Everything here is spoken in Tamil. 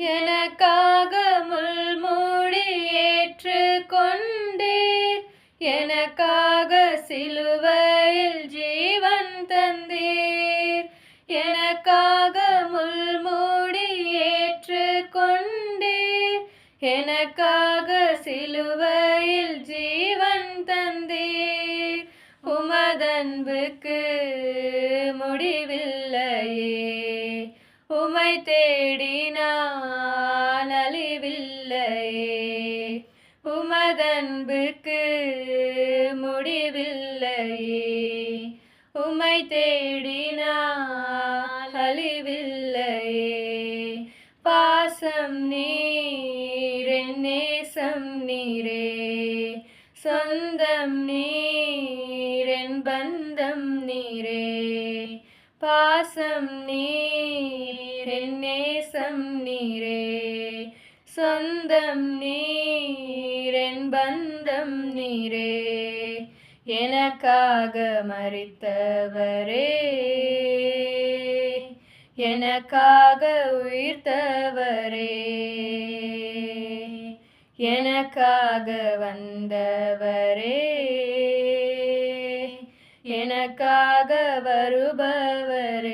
எனக்காக முள்மூடி ஏற்றுக்கொண்டீர், எனக்காக சிலுவையில் ஜீவன் தந்தீர். எனக்காக முள்மூடி ஏற்றுக்கொண்டீர், எனக்காக சிலுவையில் ஜீவன் தந்தீர். உமதன்புக்கு முடிவில்லையே, உமை தேடினான் அழிவில்லையே. உமதன்புக்கு முடிவில்லையே, உமை தேடினான் அழிவில்லையே. பாசம் நீர், என் நேசம் நீரே, சொந்தம் நீர், என் பந்தம் நீரே. பாசம் நீர், என் நேசம் நீரே, சொந்தம் நீர், என் பந்தம் நீரே. எனக்காக மரித்தவரே, எனக்காக உயிர்த்தவரே, எனக்காக வந்தவரே, எனக்காக வருபவரே.